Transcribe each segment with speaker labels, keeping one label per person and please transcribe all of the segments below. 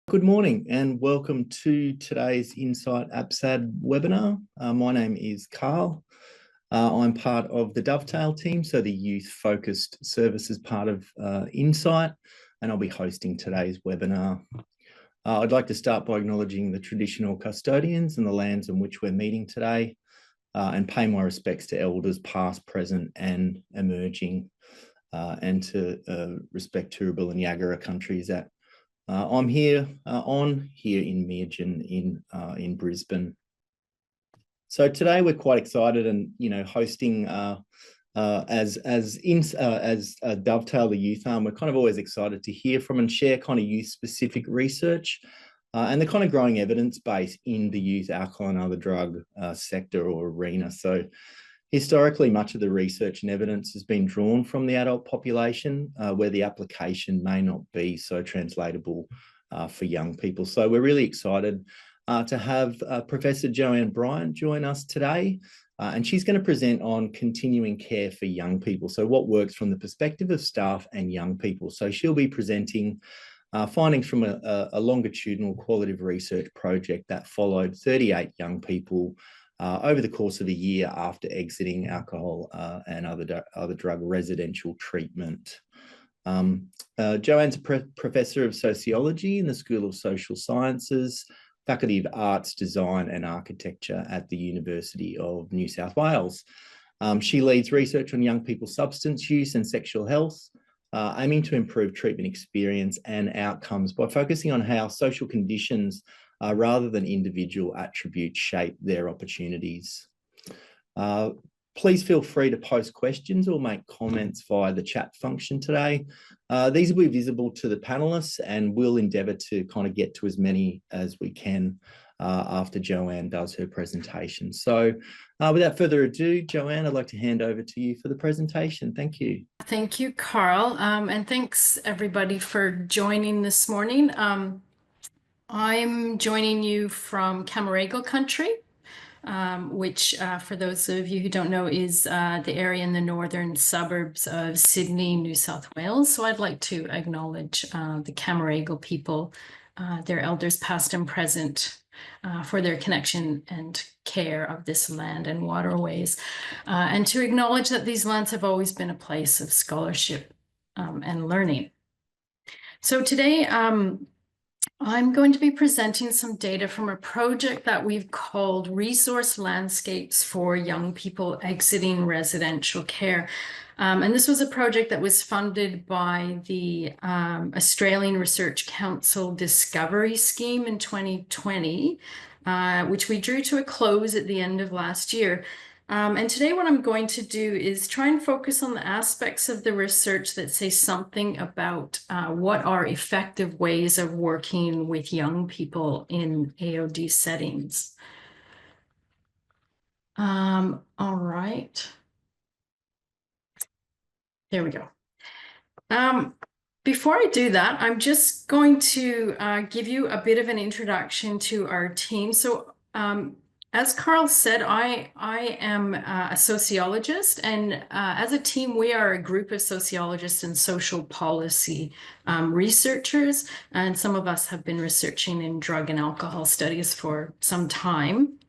Speaker 1: Good morning and welcome to today's Insight APSAD webinar. My name is Carl. I'm part of the Dovetail team, so the youth-focused services part of Insight, and I'll be hosting today's webinar. I'd like to start by acknowledging the traditional custodians and the lands on which we're meeting today, and pay my respects to elders past, present and emerging, and to respect Turrbal and Yagara countries that I'm here in Meerjen in Brisbane. So today we're quite excited and hosting as Dovetail the Youth Arm. We're kind of always excited to hear from and share kind of youth specific research and the kind of growing evidence base in the youth alcohol and other drug sector or arena. So historically, much of the research and evidence has been drawn from the adult population where the application may not be so translatable for young people. So we're really excited to have Professor Joanne Bryant join us today. And she's going to present on continuing care for young people. So what works from the perspective of staff and young people. So she'll be presenting findings from a longitudinal qualitative research project that followed 38 young people over the course of a year after exiting alcohol and other drug residential treatment. Joanne's a professor of sociology in the School of Social Sciences, Faculty of Arts, Design and Architecture at the University of New South Wales. She leads research on young people's substance use and sexual health, aiming to improve treatment experience and outcomes by focusing on how social conditions rather than individual attributes shape their opportunities. Please feel free to post questions or make comments via the chat function today. These will be visible to the panelists and we'll endeavour to kind of get to as many as we can after Joanne does her presentation. So without further ado, Joanne, I'd like to hand over to you for the presentation. Thank you.
Speaker 2: Thank you, Carl. And thanks everybody for joining this morning. I'm joining you from Camaragal country, which for those of you who don't know is the area in the northern suburbs of Sydney, New South Wales. So I'd like to acknowledge the Camaragal people, their elders past and present, for their connection and care of this land and waterways, and to acknowledge that these lands have always been a place of scholarship and learning. So today, I'm going to be presenting some data from a project that we've called Resource Landscapes for Young People Exiting Residential Care. And this was a project that was funded by the Australian Research Council Discovery Scheme in 2020, which we drew to a close at the end of last year. And today what I'm going to do is try and focus on the aspects of the research that say something about what are effective ways of working with young people in AOD settings. All right. There we go. Before I do that, I'm just going to give you a bit of an introduction to our team. So as Carl said, I am a sociologist, and as a team, we are a group of sociologists and social policy researchers, and some of us have been researching in drug and alcohol studies for some time.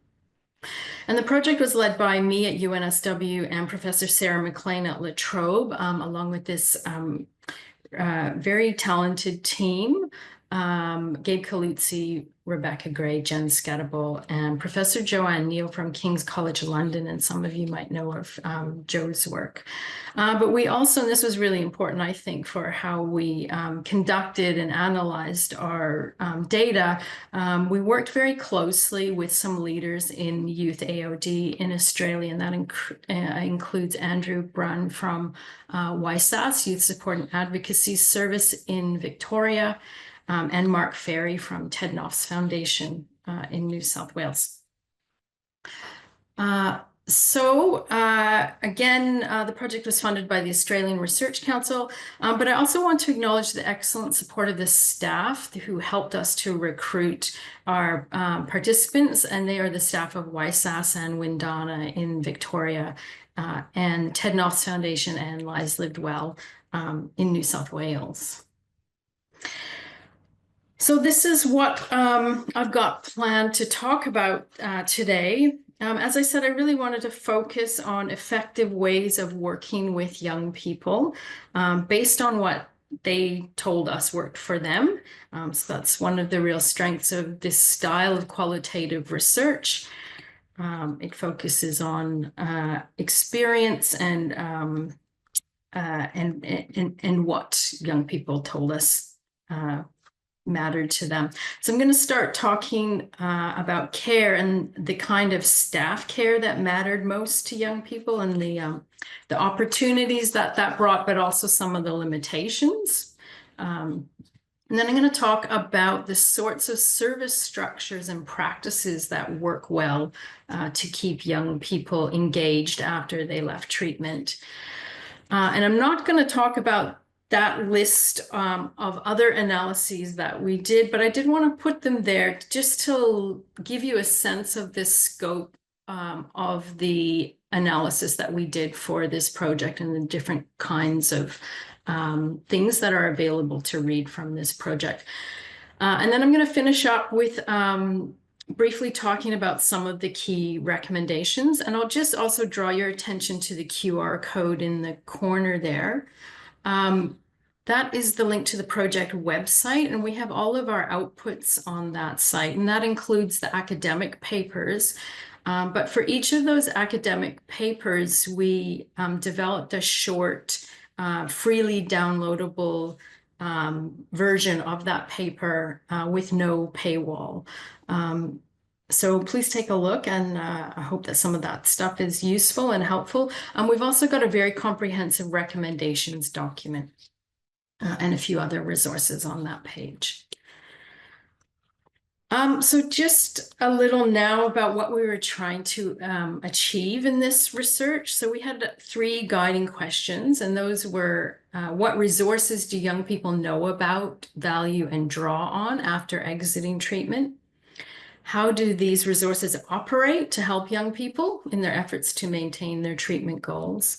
Speaker 2: And the project was led by me at UNSW and Professor Sarah McLean at La Trobe, along with this very talented team, Gabe Caluzzi, Rebecca Gray, Jen Scatterbull, and Professor Joanne Neal from King's College London, and some of you might know of Joe's work. But we also, and this was really important, I think, for how we conducted and analyzed our data, we worked very closely with some leaders in youth AOD in Australia, and that includes Andrew Brunn from YSAS, Youth Support and Advocacy Service in Victoria, and Mark Ferry from Ted Knopf's Foundation in New South Wales. Again, the project was funded by the Australian Research Council, but I also want to acknowledge the excellent support of the staff who helped us to recruit our participants, and they are the staff of YSAS and Windana in Victoria, and Ted Knopf's Foundation and Lives Lived Well in New South Wales. So this is what I've got planned to talk about today. As I said, I really wanted to focus on effective ways of working with young people based on what they told us worked for them. So that's one of the real strengths of this style of qualitative research. It focuses on experience and what young people told us mattered to them. So I'm going to start talking about care and the kind of staff care that mattered most to young people and the opportunities that brought, but also some of the limitations. And then I'm going to talk about the sorts of service structures and practices that work well to keep young people engaged after they left treatment. And I'm not going to talk about that list of other analyses that we did, but I did want to put them there just to give you a sense of the scope of the analysis that we did for this project and the different kinds of things that are available to read from this project. And then I'm going to finish up with briefly talking about some of the key recommendations. And I'll just also draw your attention to the QR code in the corner there. That is the link to the project website, and we have all of our outputs on that site, and that includes the academic papers. But for each of those academic papers, we developed a short, freely downloadable version of that paper with no paywall. So please take a look, and I hope that some of that stuff is useful and helpful. We've also got a very comprehensive recommendations document and a few other resources on that page. So just a little now about what we were trying to achieve in this research. So we had 3 guiding questions, and those were, what resources do young people know about, value, and draw on after exiting treatment? How do these resources operate to help young people in their efforts to maintain their treatment goals?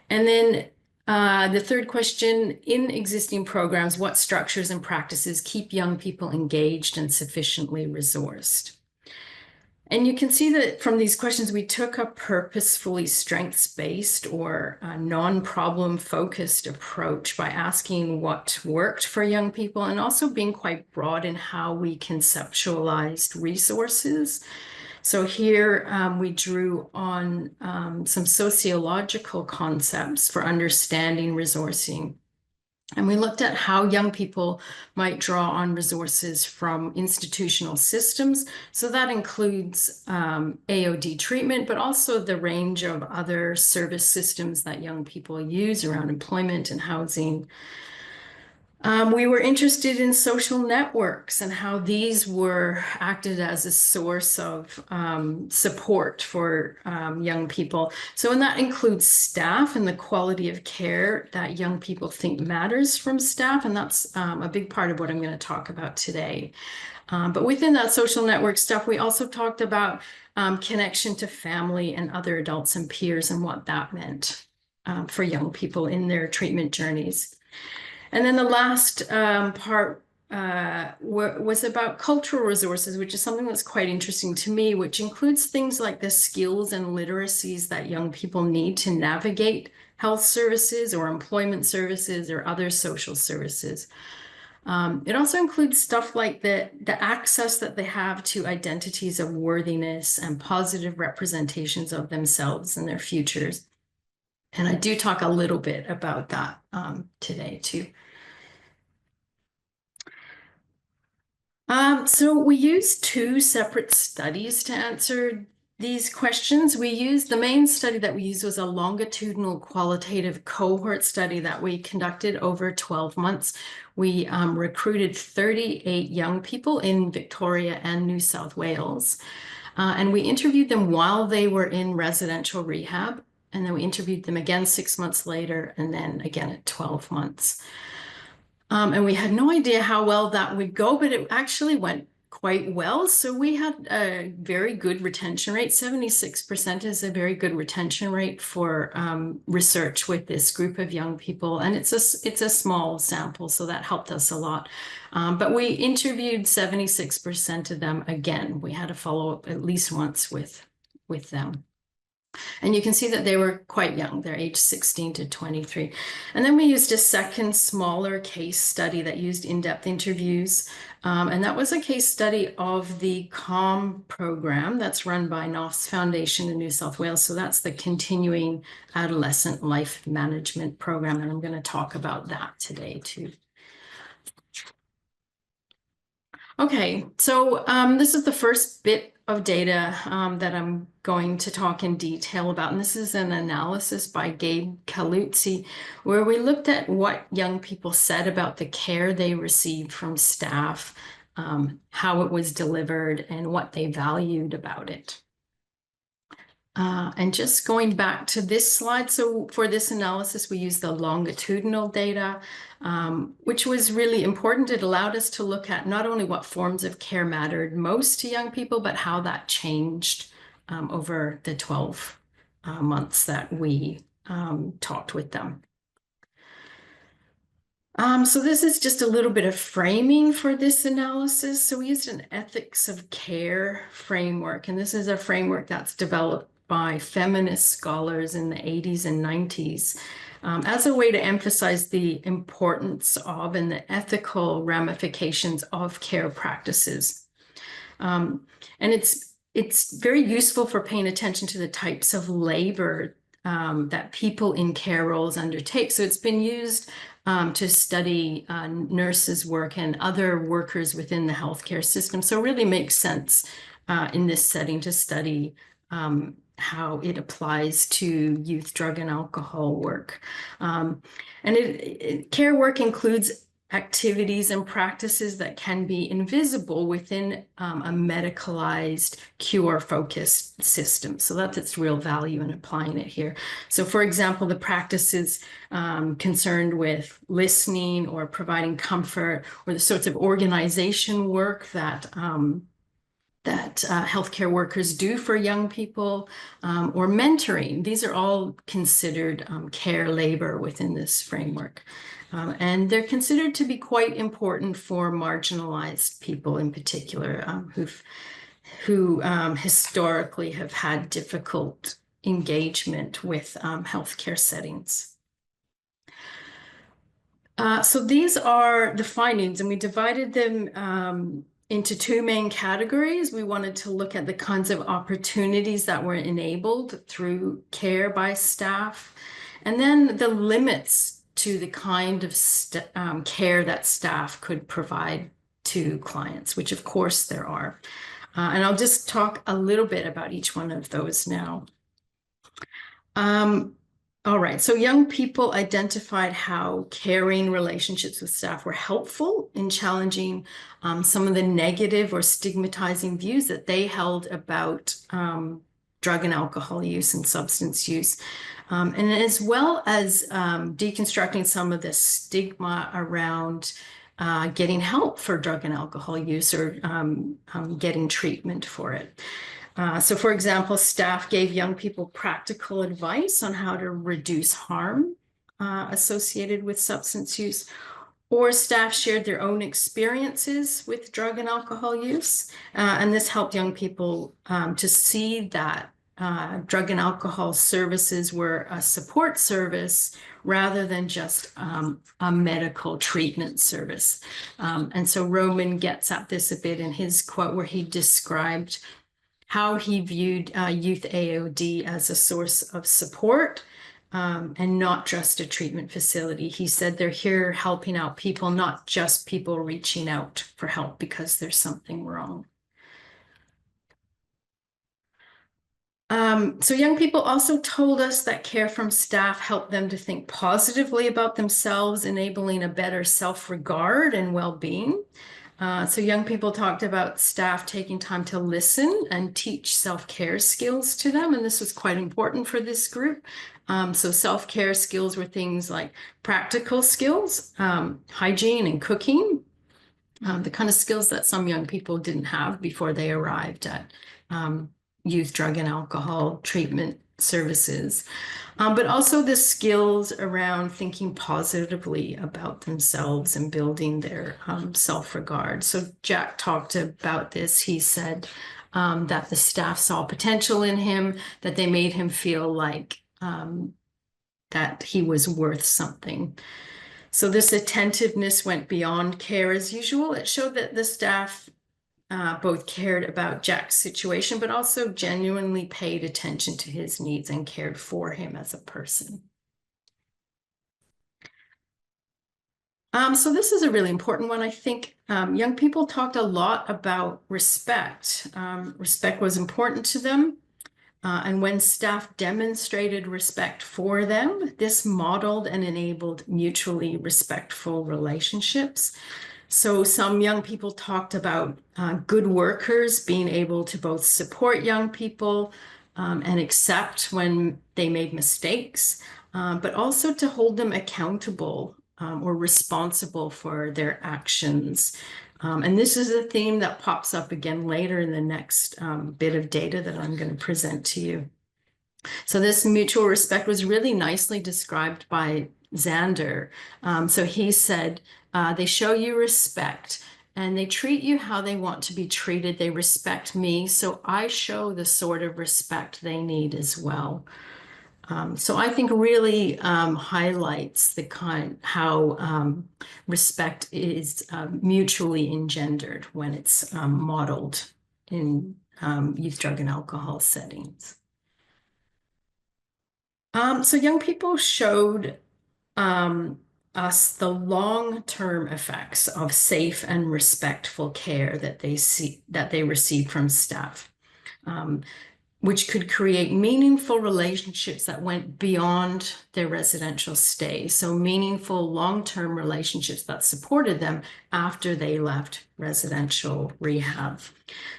Speaker 2: And then the third question, in existing programs, what structures and practices keep young people engaged and sufficiently resourced? And you can see that from these questions, we took a purposefully strengths-based or non-problem focused approach by asking what worked for young people and also being quite broad in how we conceptualized resources. So here we drew on some sociological concepts for understanding resourcing. And we looked at how young people might draw on resources from institutional systems. So that includes AOD treatment, but also the range of other service systems that young people use around employment and housing. We were interested in social networks and how these were acted as a source of support for young people. So, and that includes staff and the quality of care that young people think matters from staff. And that's a big part of what I'm going to talk about today. But within that social network stuff, we also talked about connection to family and other adults and peers and what that meant for young people in their treatment journeys. And then the last part was about cultural resources, which is something that's quite interesting to me, which includes things like the skills and literacies that young people need to navigate health services or employment services or other social services. It also includes stuff like the access that they have to identities of worthiness and positive representations of themselves and their futures. And I do talk a little bit about that today too. So we used 2 separate studies to answer these questions. The main study that we used was a longitudinal qualitative cohort study that we conducted over 12 months. We recruited 38 young people in Victoria and New South Wales. And we interviewed them while they were in residential rehab. And then we interviewed them again 6 months later, and then again at 12 months. And we had no idea how well that would go, but it actually went quite well. So we had a very good retention rate. 76% is a very good retention rate for research with this group of young people. And it's a small sample, so that helped us a lot. But we interviewed 76% of them again. We had a follow-up at least once with them. And you can see that they were quite young. They're age 16 to 23. And then we used a second smaller case study that used in-depth interviews. And that was a case study of the CALM program that's run by NOF's Foundation in New South Wales. So that's the Continuing Adolescent Life Management Program. And I'm going to talk about that today too. Okay, so this is the first bit of data that I'm going to talk in detail about. And this is an analysis by Gabe Caluzzi, where we looked at what young people said about the care they received from staff, how it was delivered, and what they valued about it. And just going back to this slide, so for this analysis, we used the longitudinal data, which was really important. It allowed us to look at not only what forms of care mattered most to young people, but how that changed over the 12 months that we talked with them. So this is just a little bit of framing for this analysis. So we used an ethics of care framework, and this is a framework that's developed by feminist scholars in the 80s and 90s as a way to emphasize the importance of and the ethical ramifications of care practices. And it's very useful for paying attention to the types of labor that people in care roles undertake. So it's been used to study nurses' work and other workers within the healthcare system. So it really makes sense in this setting to study how it applies to youth drug and alcohol work. And care work includes activities and practices that can be invisible within a medicalized, cure-focused system. So that's its real value in applying it here. So for example, the practices concerned with listening or providing comfort, or the sorts of organization work that healthcare workers do for young people, or mentoring. These are all considered care labor within this framework. And they're considered to be quite important for marginalized people in particular, who historically have had difficult engagement with healthcare settings. So these are the findings, and we divided them into two main categories. We wanted to look at the kinds of opportunities that were enabled through care by staff, and then the limits to the kind of care that staff could provide to clients, which of course there are. And I'll just talk a little bit about each one of those now. All right, so young people identified how caring relationships with staff were helpful in challenging some of the negative or stigmatizing views that they held about drug and alcohol use and substance use, and as well as deconstructing some of the stigma around getting help for drug and alcohol use, or getting treatment for it. So for example, staff gave young people practical advice on how to reduce harm associated with substance use, or staff shared their own experiences with drug and alcohol use. And this helped young people to see that drug and alcohol services were a support service rather than just a medical treatment service. And so Roman gets at this a bit in his quote, where he described how he viewed youth AOD as a source of support and not just a treatment facility. He said they're here helping out people, not just people reaching out for help because there's something wrong. So young people also told us that care from staff helped them to think positively about themselves, enabling a better self-regard and well-being. So young people talked about staff taking time to listen and teach self-care skills to them, and this was quite important for this group. So self-care skills were things like practical skills, hygiene and cooking, the kind of skills that some young people didn't have before they arrived at youth drug and alcohol treatment services, but also the skills around thinking positively about themselves and building their self-regard. So Jack talked about this. He said that the staff saw potential in him, that they made him feel like that he was worth something. So this attentiveness went beyond care as usual. It showed that the staff both cared about Jack's situation, but also genuinely paid attention to his needs and cared for him as a person. So this is a really important one. I think young people talked a lot about respect. Respect was important to them. And when staff demonstrated respect for them, this modeled and enabled mutually respectful relationships. So some young people talked about good workers being able to both support young people and accept when they made mistakes, but also to hold them accountable or responsible for their actions. And this is a theme that pops up again later in the next bit of data that I'm going to present to you. So this mutual respect was really nicely described by Xander. So he said, they show you respect and they treat you how they want to be treated. They respect me, so I show the sort of respect they need as well. So I think really highlights the how respect is mutually engendered when it's modeled in youth drug and alcohol settings. So young people showed us the long-term effects of safe and respectful care that they received from staff, which could create meaningful relationships that went beyond their residential stay. So meaningful long-term relationships that supported them after they left residential rehab.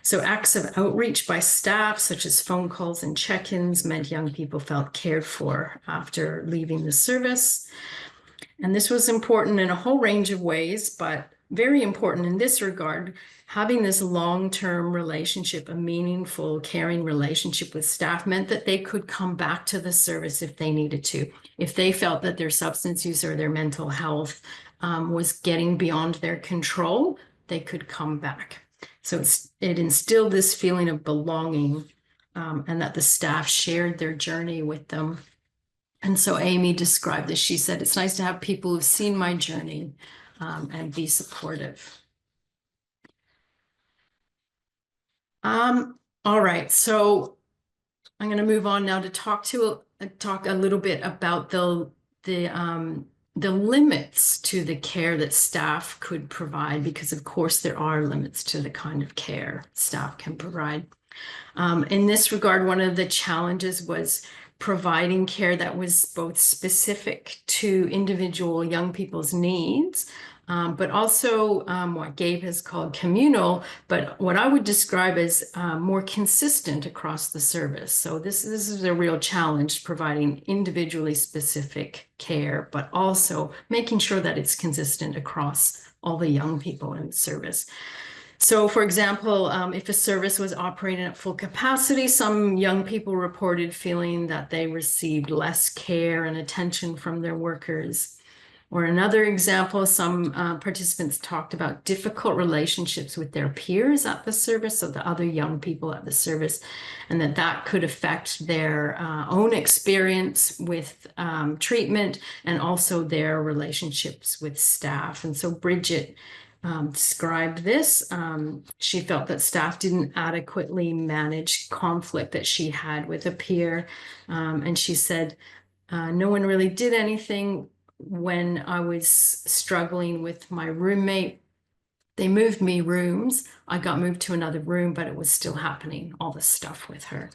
Speaker 2: So acts of outreach by staff, such as phone calls and check-ins, meant young people felt cared for after leaving the service. And this was important in a whole range of ways, but very important in this regard. Having this long-term relationship, a meaningful, caring relationship with staff, meant that they could come back to the service if they needed to. If they felt that their substance use or their mental health was getting beyond their control, they could come back. So it instilled this feeling of belonging and that the staff shared their journey with them. And so Amy described this. She said, it's nice to have people who've seen my journey and be supportive. All right, so I'm going to move on now to talk a little bit about the limits to the care that staff could provide, because of course there are limits to the kind of care staff can provide. In this regard, one of the challenges was providing care that was both specific to individual young people's needs, but also what Gabe has called communal, but what I would describe as more consistent across the service. So this is a real challenge, providing individually specific care, but also making sure that it's consistent across all the young people in the service. So, for example, if a service was operating at full capacity, some young people reported feeling that they received less care and attention from their workers. Or another example, some participants talked about difficult relationships with their peers at the service, so the other young people at the service, and that could affect their own experience with treatment and also their relationships with staff. And so Bridget described this. She felt that staff didn't adequately manage conflict that she had with a peer. And she said, no one really did anything when I was struggling with my roommate. They moved me rooms. I got moved to another room, but it was still happening, all this stuff with her.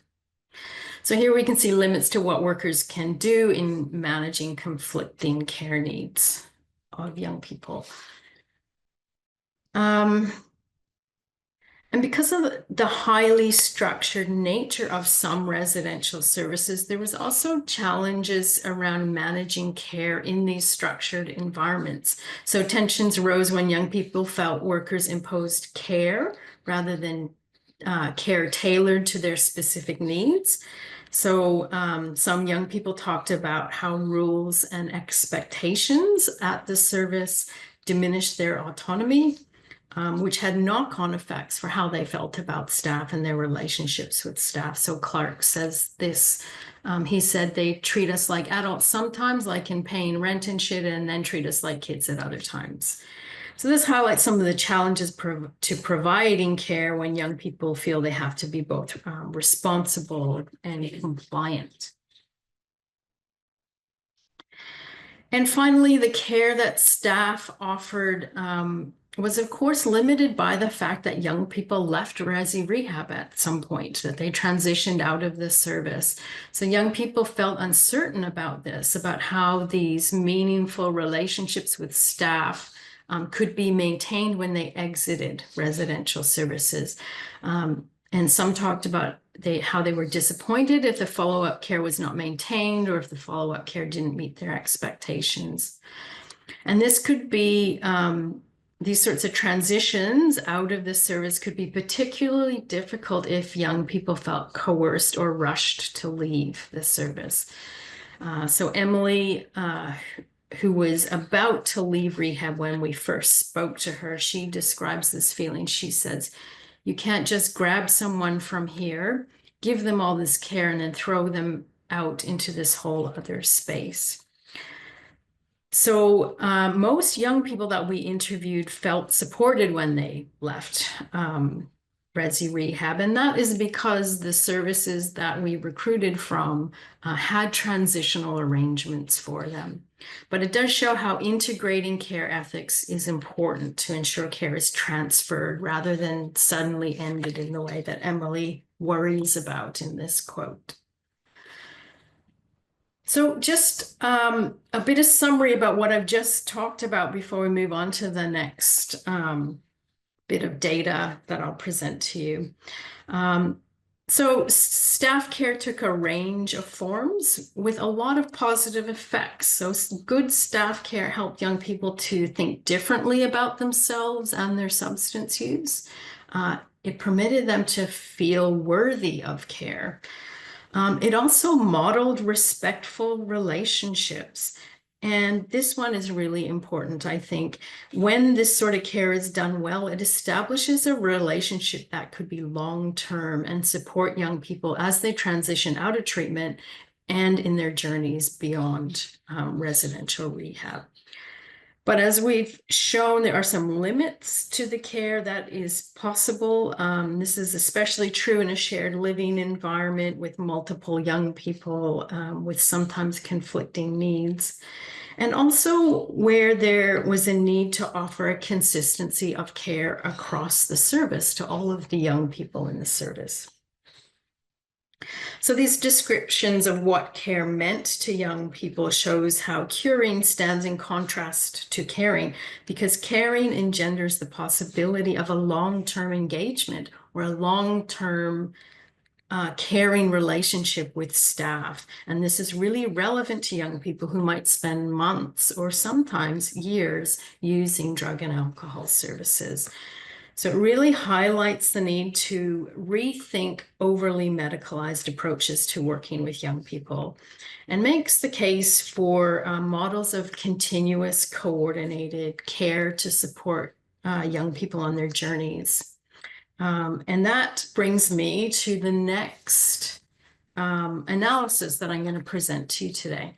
Speaker 2: So here we can see limits to what workers can do in managing conflicting care needs of young people. And because of the highly structured nature of some residential services, there was also challenges around managing care in these structured environments. So tensions rose when young people felt workers imposed care rather than care tailored to their specific needs. So some young people talked about how rules and expectations at the service diminished their autonomy, which had knock-on effects for how they felt about staff and their relationships with staff. So Clark says this, he said, they treat us like adults sometimes, like in paying rent and shit, and then treat us like kids at other times. So this highlights some of the challenges to providing care when young people feel they have to be both responsible and compliant. And finally, the care that staff offered was, of course, limited by the fact that young people left Resi Rehab at some point, that they transitioned out of the service. So young people felt uncertain about this, about how these meaningful relationships with staff could be maintained when they exited residential services. And some talked about how they were disappointed if the follow-up care was not maintained or if the follow-up care didn't meet their expectations. And this could be, these sorts of transitions out of the service could be particularly difficult if young people felt coerced or rushed to leave the service. So Emily, who was about to leave rehab when we first spoke to her, she describes this feeling. She says, you can't just grab someone from here, give them all this care, and then throw them out into this whole other space. So most young people that we interviewed felt supported when they left Resi Rehab, and that is because the services that we recruited from had transitional arrangements for them. But it does show how integrating care ethics is important to ensure care is transferred rather than suddenly ended in the way that Emily worries about in this quote. So just a bit of summary about what I've just talked about before we move on to the next bit of data that I'll present to you. So staff care took a range of forms with a lot of positive effects. So good staff care helped young people to think differently about themselves and their substance use. It permitted them to feel worthy of care. It also modeled respectful relationships. And this one is really important, I think. When this sort of care is done well, it establishes a relationship that could be long-term and support young people as they transition out of treatment and in their journeys beyond residential rehab. But as we've shown, there are some limits to the care that is possible. This is especially true in a shared living environment with multiple young people with sometimes conflicting needs. And also where there was a need to offer a consistency of care across the service to all of the young people in the service. So these descriptions of what care meant to young people shows how curing stands in contrast to caring, because caring engenders the possibility of a long-term engagement or a long-term caring relationship with staff. And this is really relevant to young people who might spend months or sometimes years using drug and alcohol services. So it really highlights the need to rethink overly medicalized approaches to working with young people and makes the case for models of continuous coordinated care to support young people on their journeys. And that brings me to the next analysis that I'm going to present to you today.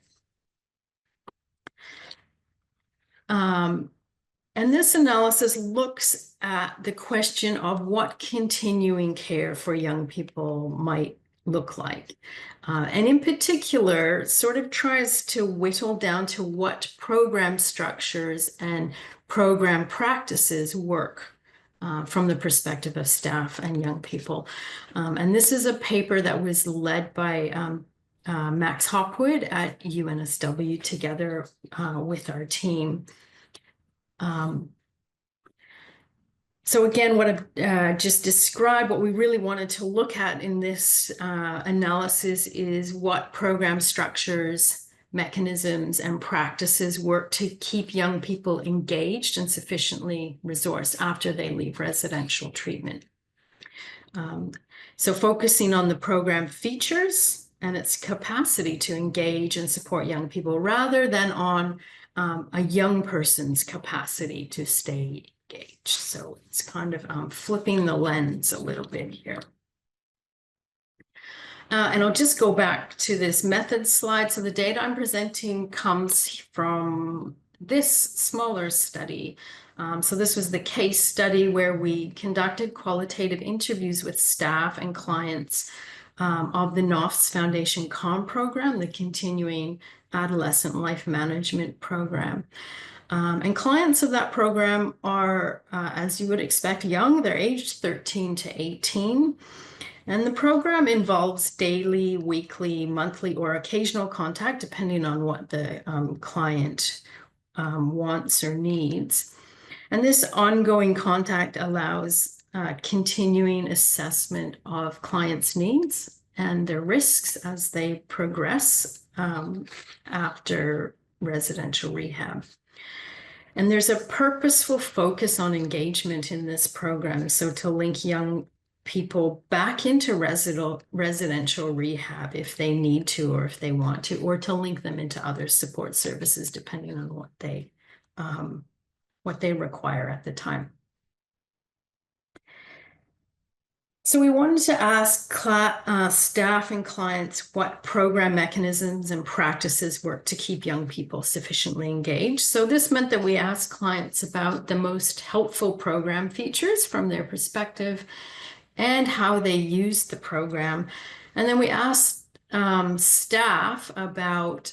Speaker 2: And this analysis looks at the question of what continuing care for young people might look like. And in particular, sort of tries to whittle down to what program structures and program practices work from the perspective of staff and young people. And this is a paper that was led by Max Hopwood at UNSW together with our team. So again, what I've just described, what we really wanted to look at in this analysis is what program structures, mechanisms, and practices work to keep young people engaged and sufficiently resourced after they leave residential treatment. So focusing on the program features and its capacity to engage and support young people rather than on a young person's capacity to stay engaged. So it's kind of flipping the lens a little bit here. And I'll just go back to this method slide. So the data I'm presenting comes from this smaller study. So this was the case study where we conducted qualitative interviews with staff and clients of the NOFS Foundation COM program, the Continuing Adolescent Life Management Program. And clients of that program are, as you would expect, young. They're aged 13 to 18. And the program involves daily, weekly, monthly, or occasional contact, depending on what the client wants or needs. And this ongoing contact allows continuing assessment of clients' needs and their risks as they progress after residential rehab. And there's a purposeful focus on engagement in this program. So to link young people back into residential rehab if they need to or if they want to, or to link them into other support services depending on what they require at the time. So we wanted to ask staff and clients what program mechanisms and practices work to keep young people sufficiently engaged. So this meant that we asked clients about the most helpful program features from their perspective and how they used the program. And then we asked staff about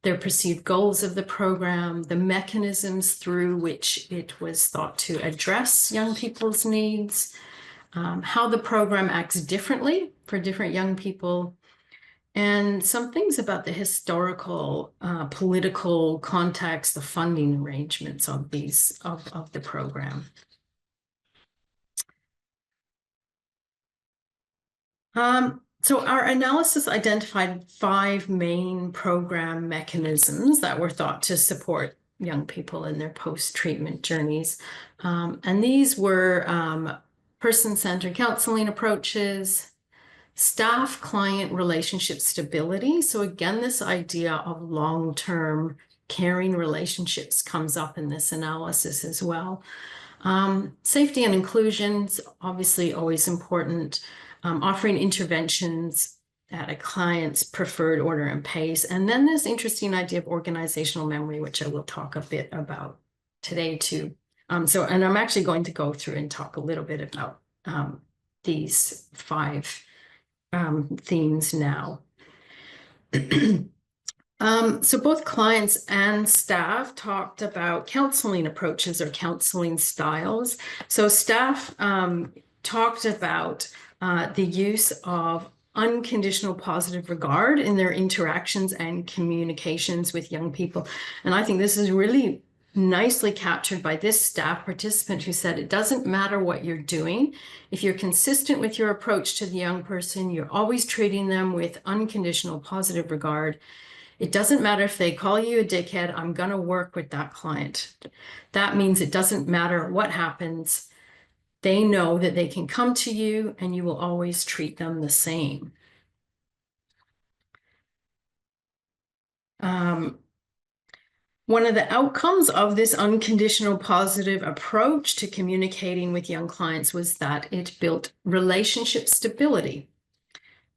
Speaker 2: their perceived goals of the program, the mechanisms through which it was thought to address young people's needs, how the program acts differently for different young people, and some things about the historical, political context, the funding arrangements of the program. So our analysis identified 5 main program mechanisms that were thought to support young people in their post-treatment journeys. And these were person-centered counseling approaches, staff-client relationship stability. So again, this idea of long-term caring relationships comes up in this analysis as well. Safety and inclusion's obviously always important. Offering interventions at a client's preferred order and pace. And then this interesting idea of organizational memory, which I will talk a bit about today too. And I'm actually going to go through and talk a little bit about these 5 themes now. So both clients and staff talked about counseling approaches or counseling styles. So staff talked about the use of unconditional positive regard in their interactions and communications with young people. And I think this is really nicely captured by this staff participant who said, it doesn't matter what you're doing. If you're consistent with your approach to the young person, you're always treating them with unconditional positive regard. It doesn't matter if they call you a dickhead, I'm going to work with that client. That means it doesn't matter what happens. They know that they can come to you and you will always treat them the same. One of the outcomes of this unconditional positive approach to communicating with young clients was that it built relationship stability.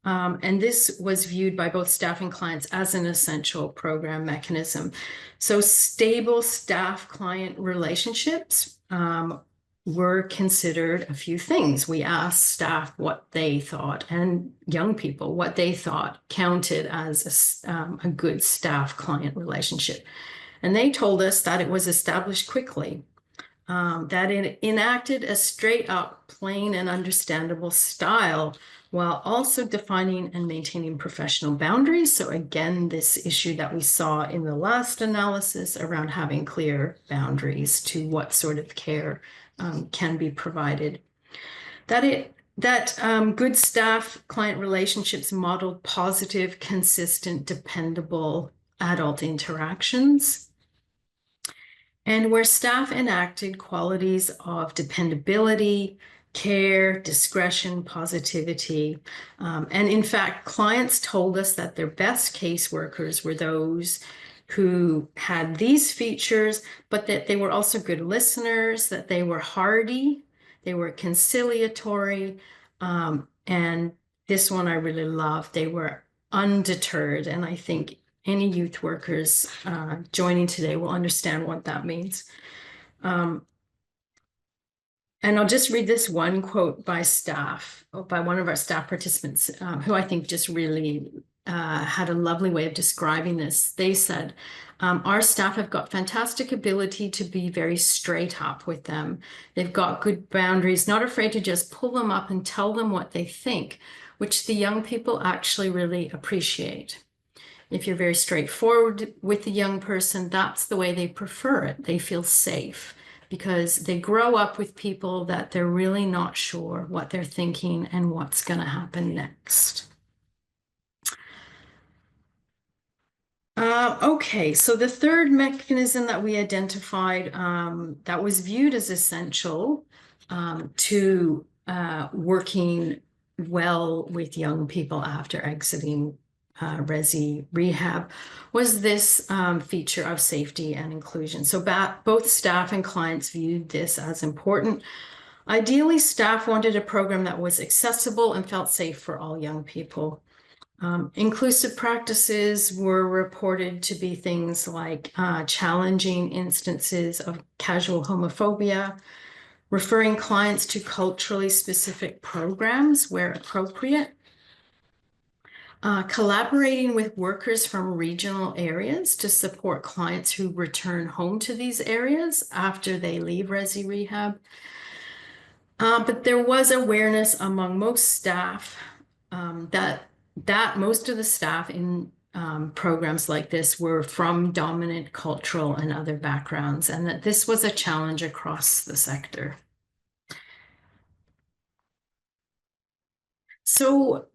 Speaker 2: And this was viewed by both staff and clients as an essential program mechanism. So stable staff-client relationships were considered a few things. We asked staff what they thought and young people what they thought counted as a good staff-client relationship. And they told us that it was established quickly, that it enacted a straight-up, plain and understandable style while also defining and maintaining professional boundaries. So again, this issue that we saw in the last analysis around having clear boundaries to what sort of care can be provided. That good staff-client relationships modeled positive, consistent, dependable adult interactions, and where staff enacted qualities of dependability, care, discretion, positivity. And in fact, clients told us that their best caseworkers were those who had these features, but that they were also good listeners, that they were hardy, they were conciliatory, and this one I really loved. They were undeterred, and I think any youth workers joining today will understand what that means. And I'll just read this one quote by one of our staff participants, who I think just really had a lovely way of describing this. They said, our staff have got fantastic ability to be very straight up with them. They've got good boundaries, not afraid to just pull them up and tell them what they think, which the young people actually really appreciate. If you're very straightforward with the young person, that's the way they prefer it. They feel safe because they grow up with people that they're really not sure what they're thinking and what's going to happen next. Okay, so the third mechanism that we identified that was viewed as essential to working well with young people after exiting Resi rehab was this feature of safety and inclusion. So both staff and clients viewed this as important. Ideally, staff wanted a program that was accessible and felt safe for all young people. Inclusive practices were reported to be things like challenging instances of casual homophobia, referring clients to culturally specific programs where appropriate, collaborating with workers from regional areas to support clients who return home to these areas after they leave Resi Rehab. But there was awareness among most staff that most of the staff in programs like this were from dominant cultural and other backgrounds, and that this was a challenge across the sector. So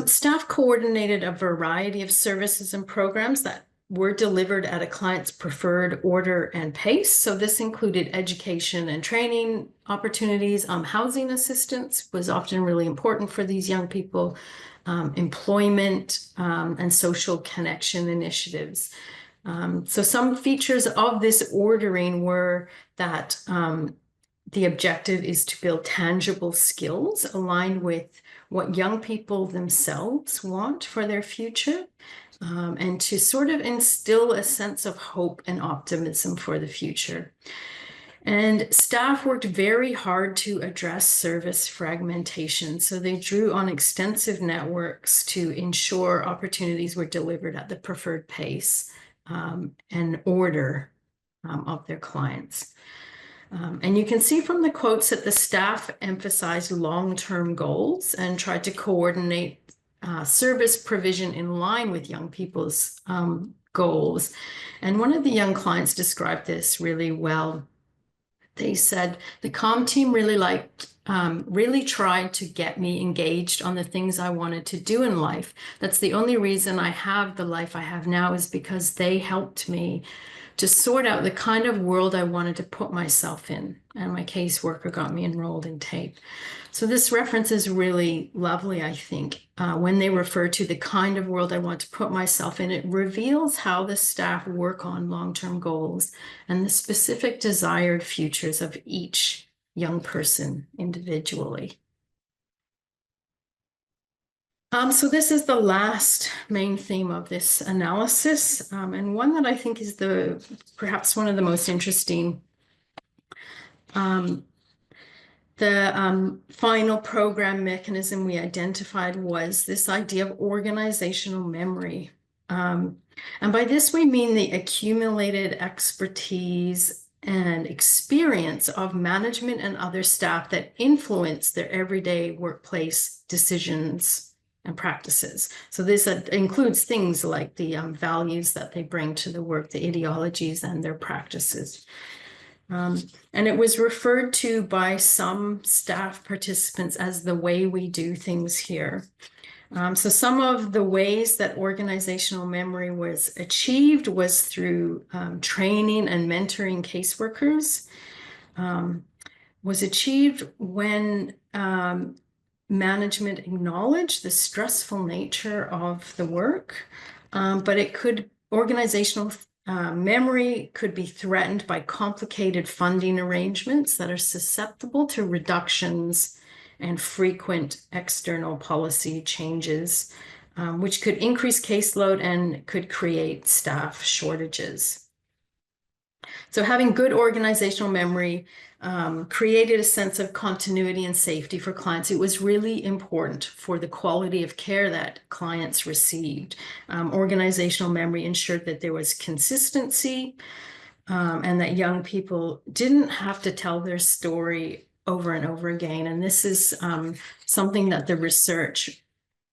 Speaker 2: staff coordinated a variety of services and programs that were delivered at a client's preferred order and pace. So this included education and training opportunities. Housing assistance was often really important for these young people, employment and social connection initiatives. So some features of this ordering were that the objective is to build tangible skills aligned with what young people themselves want for their future, and to sort of instill a sense of hope and optimism for the future. And staff worked very hard to address service fragmentation. So they drew on extensive networks to ensure opportunities were delivered at the preferred pace and order of their clients. And you can see from the quotes that the staff emphasized long-term goals and tried to coordinate service provision in line with young people's goals. And one of the young clients described this really well. They said, the comm team really tried to get me engaged on the things I wanted to do in life. That's the only reason I have the life I have now, is because they helped me to sort out the kind of world I wanted to put myself in. And my caseworker got me enrolled in TAPE. So this reference is really lovely, I think. When they refer to the kind of world I want to put myself in, it reveals how the staff work on long-term goals and the specific desired futures of each young person individually. So this is the last main theme of this analysis, and one that I think is perhaps one of the most interesting. The final program mechanism we identified was this idea of organizational memory. And by this, we mean the accumulated expertise and experience of management and other staff that influence their everyday workplace decisions and practices. So this includes things like the values that they bring to the work, the ideologies and their practices. And it was referred to by some staff participants as the way we do things here. So some of the ways that organizational memory was achieved was through training and mentoring caseworkers. Was achieved when management acknowledged the stressful nature of the work, but organizational memory could be threatened by complicated funding arrangements that are susceptible to reductions and frequent external policy changes, which could increase caseload and could create staff shortages. So having good organizational memory created a sense of continuity and safety for clients. It was really important for the quality of care that clients received. Organizational memory ensured that there was consistency and that young people didn't have to tell their story over and over again. And this is something that the research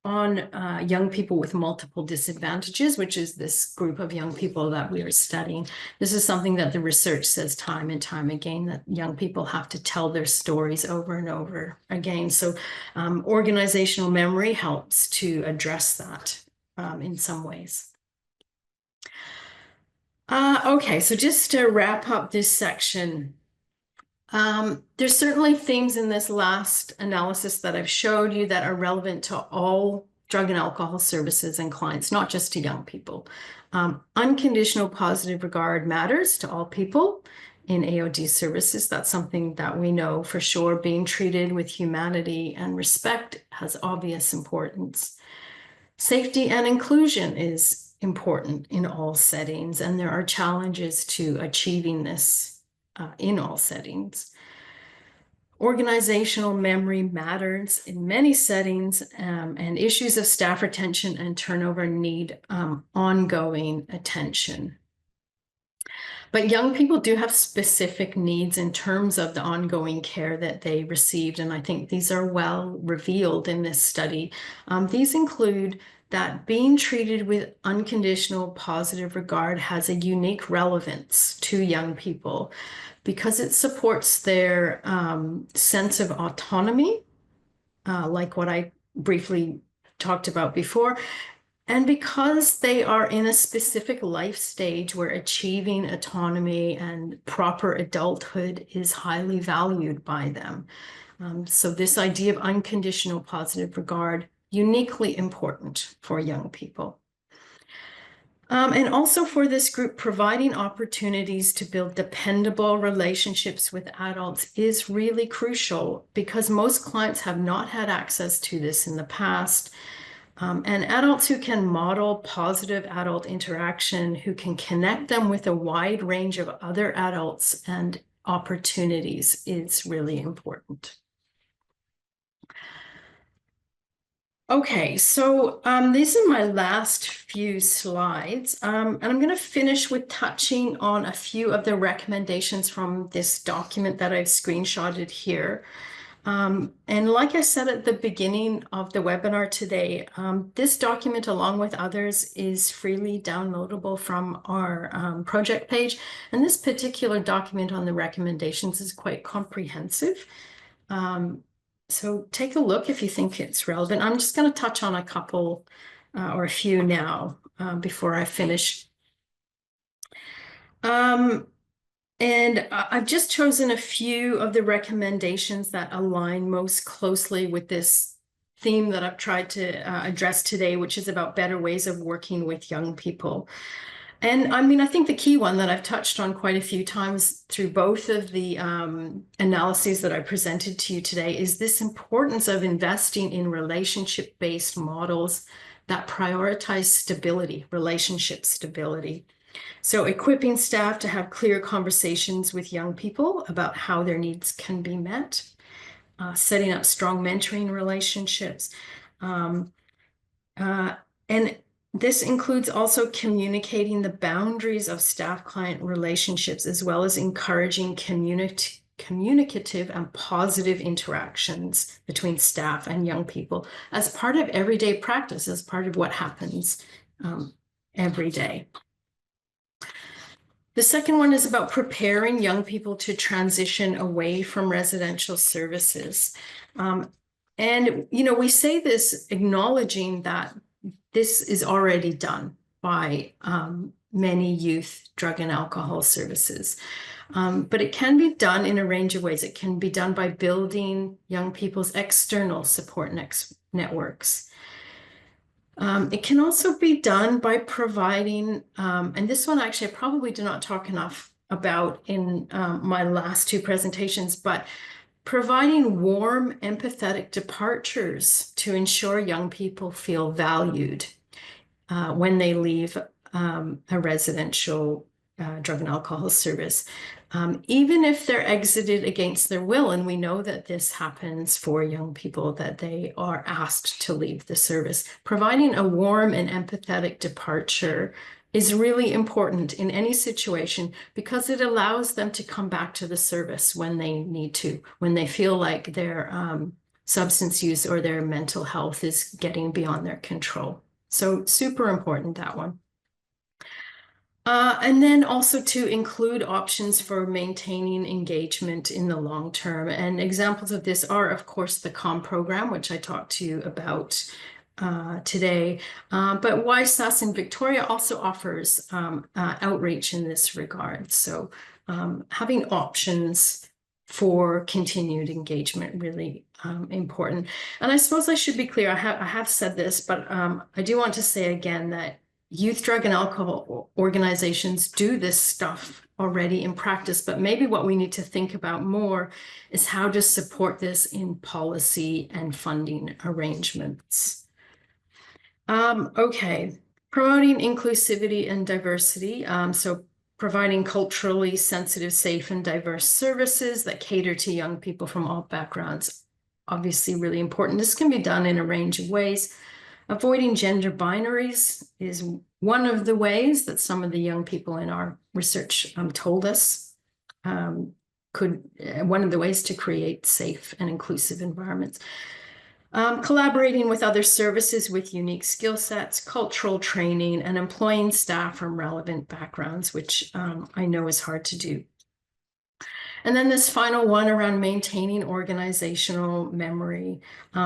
Speaker 2: on young people with multiple disadvantages, which is this group of young people that we are studying. This is something that the research says time and time again, that young people have to tell their stories over and over again. So organizational memory helps to address that in some ways. Okay, so just to wrap up this section, there's certainly things in this last analysis that I've showed you that are relevant to all drug and alcohol services and clients, not just to young people. Unconditional positive regard matters to all people in AOD services. That's something that we know for sure. Being treated with humanity and respect has obvious importance. Safety and inclusion is important in all settings, and there are challenges to achieving this in all settings. Organizational memory matters in many settings, and issues of staff retention and turnover need ongoing attention. But young people do have specific needs in terms of the ongoing care that they received, and I think these are well revealed in this study. These include that being treated with unconditional positive regard has a unique relevance to young people because it supports their sense of autonomy, like what I briefly talked about before, and because they are in a specific life stage where achieving autonomy and proper adulthood is highly valued by them. So this idea of unconditional positive regard, uniquely important for young people. And also for this group, providing opportunities to build dependable relationships with adults is really crucial because most clients have not had access to this in the past. And adults who can model positive adult interaction, who can connect them with a wide range of other adults and opportunities is really important. Okay, so these are my last few slides, and I'm going to finish with touching on a few of the recommendations from this document that I've screenshotted here. And like I said at the beginning of the webinar today, this document, along with others, is freely downloadable from our project page. And this particular document on the recommendations is quite comprehensive. So take a look if you think it's relevant. I'm just going to touch on a couple or a few now before I finish. And I've just chosen a few of the recommendations that align most closely with this theme that I've tried to address today, which is about better ways of working with young people. And I mean, I think the key one that I've touched on quite a few times through both of the analyses that I presented to you today is this importance of investing in relationship-based models that prioritize stability, relationship stability. So equipping staff to have clear conversations with young people about how their needs can be met, setting up strong mentoring relationships, and this includes also communicating the boundaries of staff-client relationships, as well as encouraging communicative and positive interactions between staff and young people as part of everyday practice, as part of what happens every day. The second one is about preparing young people to transition away from residential services. And, you know, we say this acknowledging that this is already done by many youth drug and alcohol services. But it can be done in a range of ways. It can be done by building young people's external support networks. It can also be done by providing, and this one actually I probably did not talk enough about in my last two presentations, but providing warm, empathetic departures to ensure young people feel valued when they leave a residential drug and alcohol service, even if they're exited against their will. And we know that this happens for young people, that they are asked to leave the service. Providing a warm and empathetic departure is really important in any situation, because it allows them to come back to the service when they need to, when they feel like their substance use or their mental health is getting beyond their control. So super important, that one. And then also to include options for maintaining engagement in the long term. And examples of this are, of course, the COM program, which I talked to you about today. But YSAS in Victoria also offers outreach in this regard. So having options for continued engagement, really important. And I suppose I should be clear, I have said this, but I do want to say again that youth drug and alcohol organizations do this stuff already in practice, but maybe what we need to think about more is how to support this in policy and funding arrangements. Okay, promoting inclusivity and diversity. So providing culturally sensitive, safe, and diverse services that cater to young people from all backgrounds. Obviously really important. This can be done in a range of ways. Avoiding gender binaries is one of the ways that some of the young people in our research told us one of the ways to create safe and inclusive environments. Collaborating with other services with unique skill sets, cultural training, and employing staff from relevant backgrounds, which I know is hard to do. And then this final one around maintaining organizational memory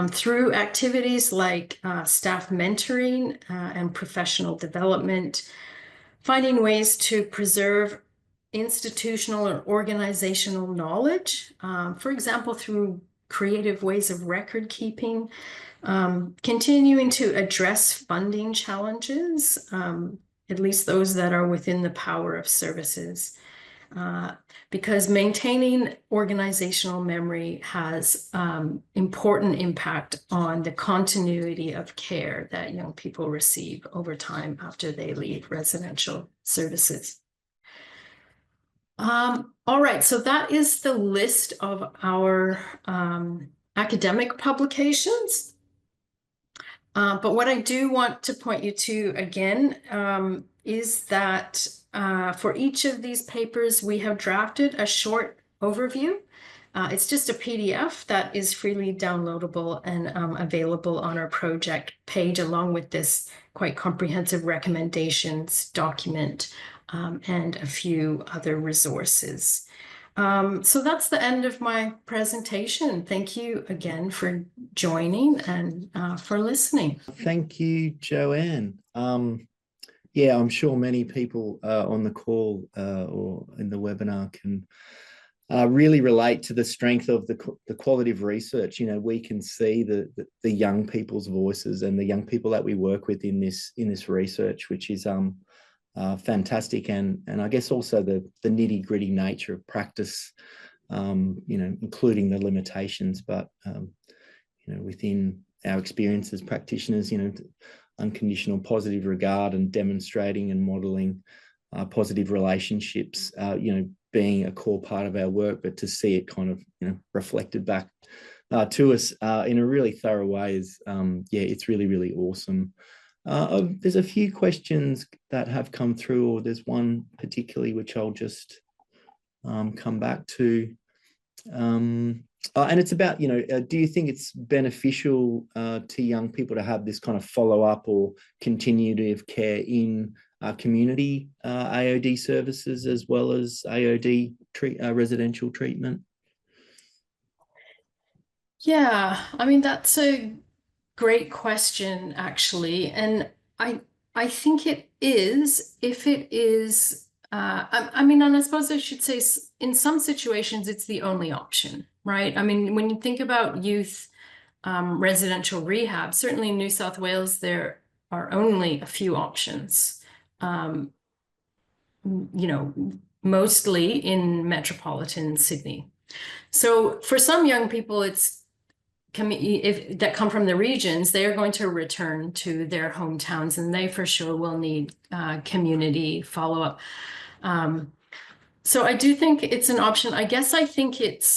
Speaker 2: through activities like staff mentoring and professional development, finding ways to preserve institutional or organizational knowledge, for example, through creative ways of record keeping, continuing to address funding challenges, at least those that are within the power of services. Because maintaining organizational memory has important impact on the continuity of care that young people receive over time after they leave residential services. All right, so that is the list of our academic publications. But what I do want to point you to again is that for each of these papers, we have drafted a short overview. It's just a PDF that is freely downloadable and available on our project page, along with this quite comprehensive recommendations document and a few other resources. So that's the end of my presentation. Thank you again for joining and for listening.
Speaker 1: Thank you, Joanne. Yeah, I'm sure many people on the call or in the webinar can really relate to the strength of the qualitative research. You know, we can see the young people's voices and the young people that we work with in this research, which is fantastic, and I guess also the nitty-gritty nature of practice, you know, including the limitations, but you know, within our experience as practitioners, you know, unconditional positive regard and demonstrating and modeling positive relationships, you know, being a core part of our work, but to see it kind of, you know, reflected back to us in a really thorough way is, yeah, it's really, really awesome. There's a few questions that have come through, or there's one particularly which I'll just come back to. And it's about, do you think it's beneficial to young people to have this kind of follow-up or continuity of care in community AOD services as well as AOD residential treatment?
Speaker 2: Yeah, I mean, that's a great question, actually. And I think it is, if it is, I mean, and I suppose I should say in some situations, it's the only option, right? I mean, when you think about youth residential rehab, certainly in New South Wales, there are only a few options. Um, mostly in metropolitan Sydney. So for some young people, if that come from the regions, they are going to return to their hometowns, and they for sure will need community follow-up. So I do think it's an option. I guess I think it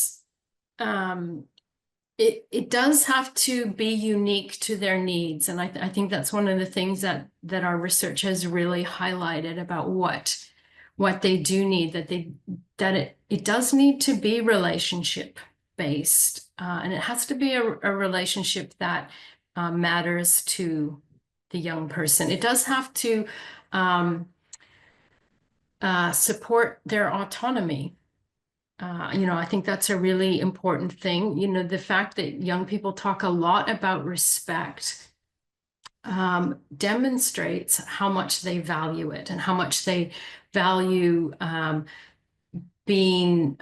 Speaker 2: does have to be unique to their needs, and I think that's one of the things that our research has really highlighted about what they do need, that it does need to be relationship based, and it has to be a relationship that matters to the young person. It does have to support their autonomy. I think that's a really important thing. The fact that young people talk a lot about respect demonstrates how much they value it and how much they value being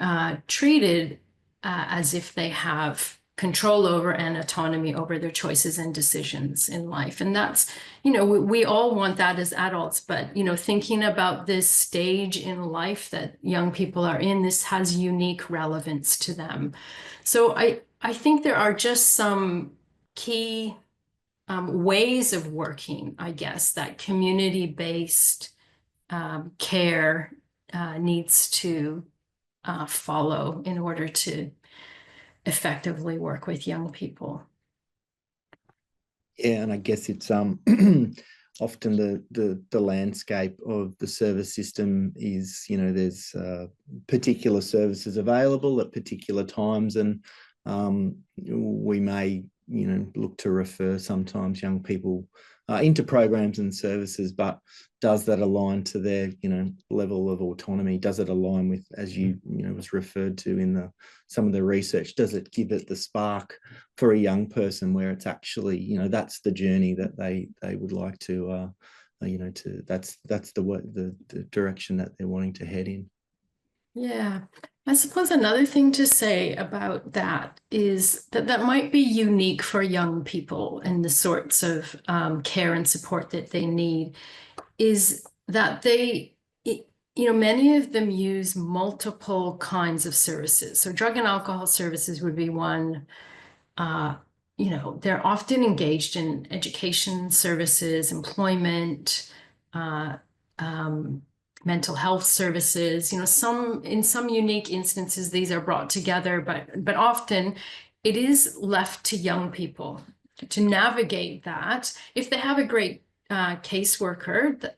Speaker 2: treated as if they have control over and autonomy over their choices and decisions in life. And that's, we all want that as adults, but, thinking about this stage in life that young people are in, this has unique relevance to them. So I think there are just some key ways of working, I guess, that community-based care needs to follow in order to effectively work with young people.
Speaker 1: Yeah, and I guess it's often the landscape of the service system is, there's particular services available at particular times, and we may look to refer sometimes young people into programs and services, but does that align to their level of autonomy? Does it align with, as you was referred to in some of the research, does it give it the spark for a young person where it's actually that's the journey that they would like to that's the direction that they're wanting to head in?
Speaker 2: Yeah, I suppose another thing to say about that is that might be unique for young people and the sorts of care and support that they need, is that many of them use multiple kinds of services. So drug and alcohol services would be one. They're often engaged in education services, employment, mental health services. In some unique instances, these are brought together, but often it is left to young people to navigate that. If they have a great caseworker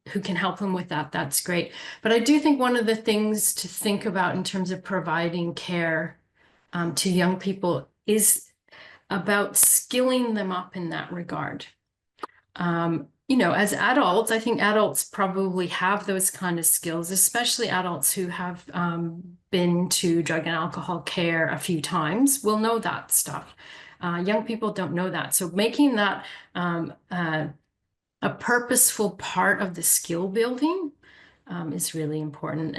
Speaker 2: who can help them with that, that's great. But I do think one of the things to think about in terms of providing care to young people is about skilling them up in that regard. As adults, I think adults probably have those kind of skills, especially adults who have been to drug and alcohol care a few times will know that stuff. Young people don't know that. So making that a purposeful part of the skill building is really important.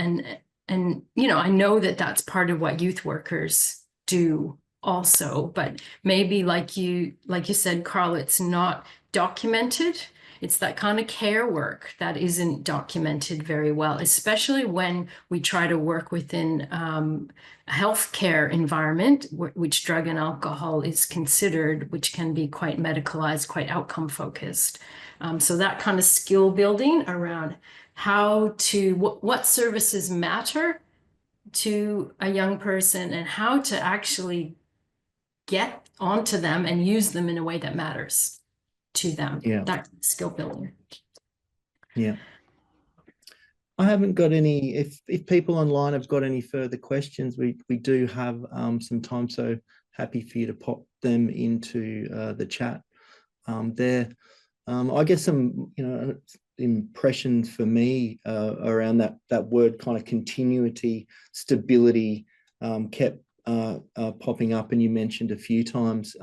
Speaker 2: And I know that that's part of what youth workers do also, but maybe like you said, Carl, it's not documented. It's that kind of care work that isn't documented very well, especially when we try to work within a healthcare environment, which drug and alcohol is considered, which can be quite medicalized, quite outcome focused. So that kind of skill building around what services matter to a young person and how to actually get onto them and use them in a way that matters to them.
Speaker 1: Yeah.
Speaker 2: That skill building.
Speaker 1: Yeah. I haven't got any. If people online have got any further questions, we do have some time. So happy for you to pop them into the chat there. I guess some impressions for me around that word kind of continuity, stability kept popping up, and you mentioned a few times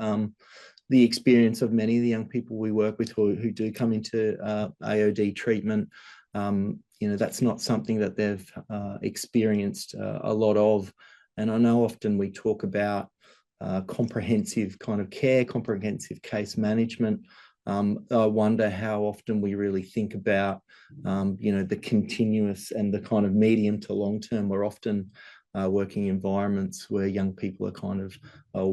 Speaker 1: the experience of many of the young people we work with who do come into AOD treatment. That's not something that they've experienced a lot of. And I know often we talk about comprehensive kind of care, comprehensive case management. I wonder how often we really think about, the continuous and the kind of medium to long term. We're often working environments where young people are kind of,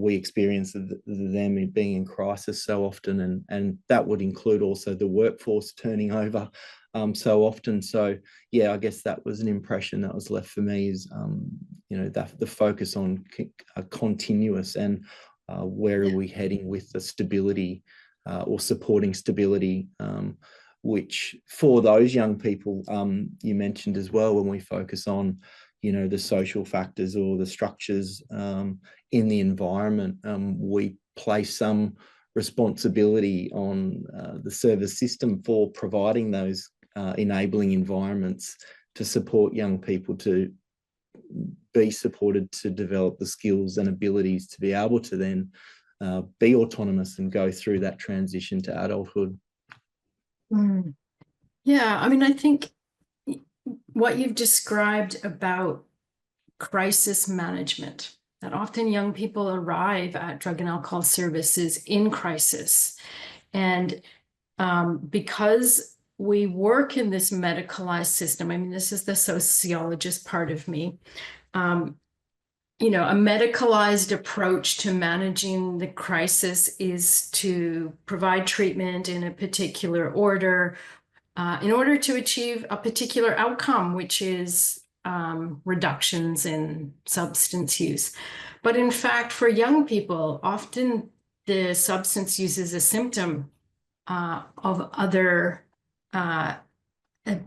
Speaker 1: we experience them being in crisis so often, and that would include also the workforce turning over so often. So yeah, I guess that was an impression that was left for me, is the focus on continuous, and where are we heading with the stability or supporting stability, which for those young people, you mentioned as well, when we focus on the social factors or the structures in the environment, we place some responsibility on the service system for providing those enabling environments to support young people to be supported to develop the skills and abilities to be able to then be autonomous and go through that transition to adulthood.
Speaker 2: Yeah, I mean, I think what you've described about crisis management, that often young people arrive at drug and alcohol services in crisis. And because we work in this medicalized system, I mean, this is the sociologist part of me, a medicalized approach to managing the crisis is to provide treatment in a particular order, in order to achieve a particular outcome, which is reductions in substance use. But in fact, for young people, often the substance use is a symptom of other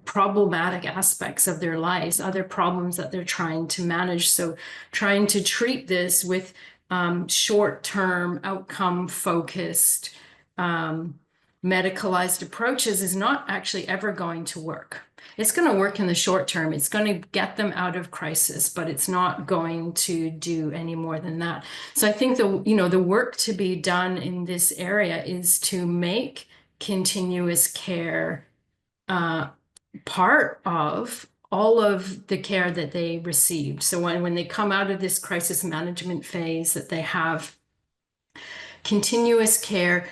Speaker 2: problematic aspects of their lives, other problems that they're trying to manage. So trying to treat this with short-term, outcome-focused, medicalized approaches is not actually ever going to work. It's going to work in the short term. It's going to get them out of crisis, but it's not going to do any more than that. So I think the work to be done in this area is to make continuous care part of all of the care that they received. So when they come out of this crisis management phase, that they have continuous care,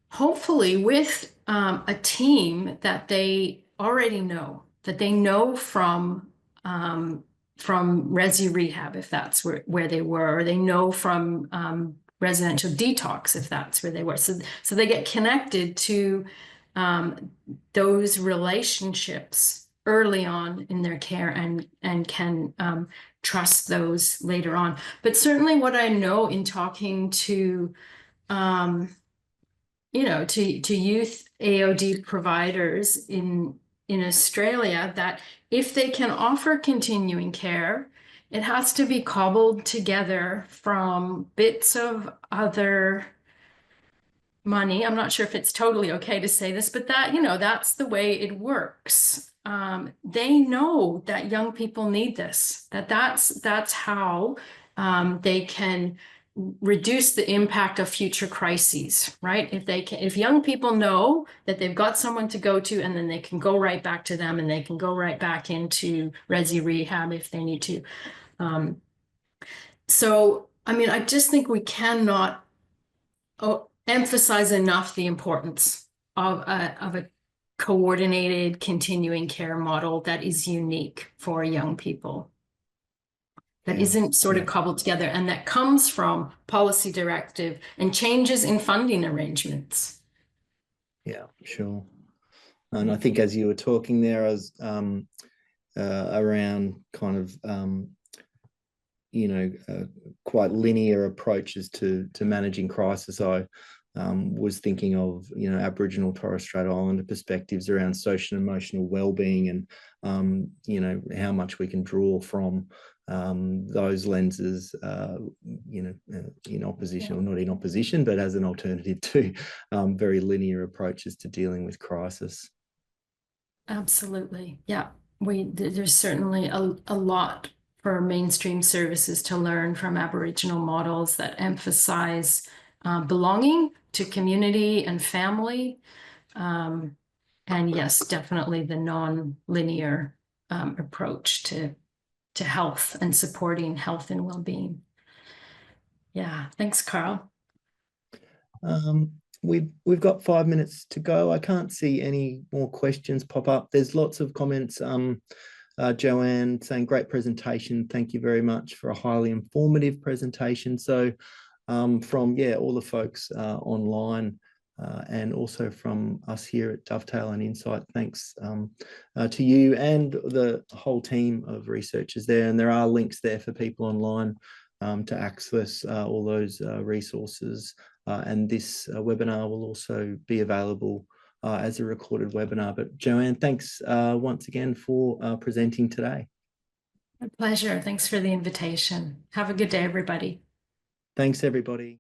Speaker 2: hopefully with a team that they already know, that they know from resi rehab, if that's where they were, or they know from residential detox, if that's where they were. So they get connected to those relationships early on in their care, and can trust those later on. But certainly what I know in talking to to youth AOD providers in Australia, that if they can offer continuing care, it has to be cobbled together from bits of other money. I'm not sure if it's totally okay to say this, but that's the way it works. They know that young people need this, that's how they can reduce the impact of future crises, right? If young people know that they've got someone to go to, and then they can go right back to them, and they can go right back into resi rehab if they need to. So, I mean, I just think we cannot emphasize enough the importance of a coordinated continuing care model that is unique for young people, that isn't sort of cobbled together, and that comes from policy directive and changes in funding arrangements.
Speaker 1: Yeah, sure. And I think as you were talking there, I was around kind of quite linear approaches to managing crisis. I was thinking of, Aboriginal Torres Strait Islander perspectives around social and emotional well-being, and how much we can draw from those lenses, in opposition, or not in opposition, but as an alternative to very linear approaches to dealing with crisis.
Speaker 2: Absolutely. Yeah. There's certainly a lot for mainstream services to learn from Aboriginal models that emphasize belonging to community and family. And yes, definitely the non-linear approach to health and supporting health and well-being. Yeah, thanks, Carl.
Speaker 1: We've got 5 minutes to go. I can't see any more questions pop up. There's lots of comments. Joanne saying, great presentation. Thank you very much for a highly informative presentation. So from all the folks online, and also from us here at Dovetail and Insight, thanks to you and the whole team of researchers there. And there are links there for people online to access all those resources. And this webinar will also be available as a recorded webinar. But Joanne, thanks once again for presenting today.
Speaker 2: My pleasure. Thanks for the invitation. Have a good day, everybody.
Speaker 1: Thanks, everybody.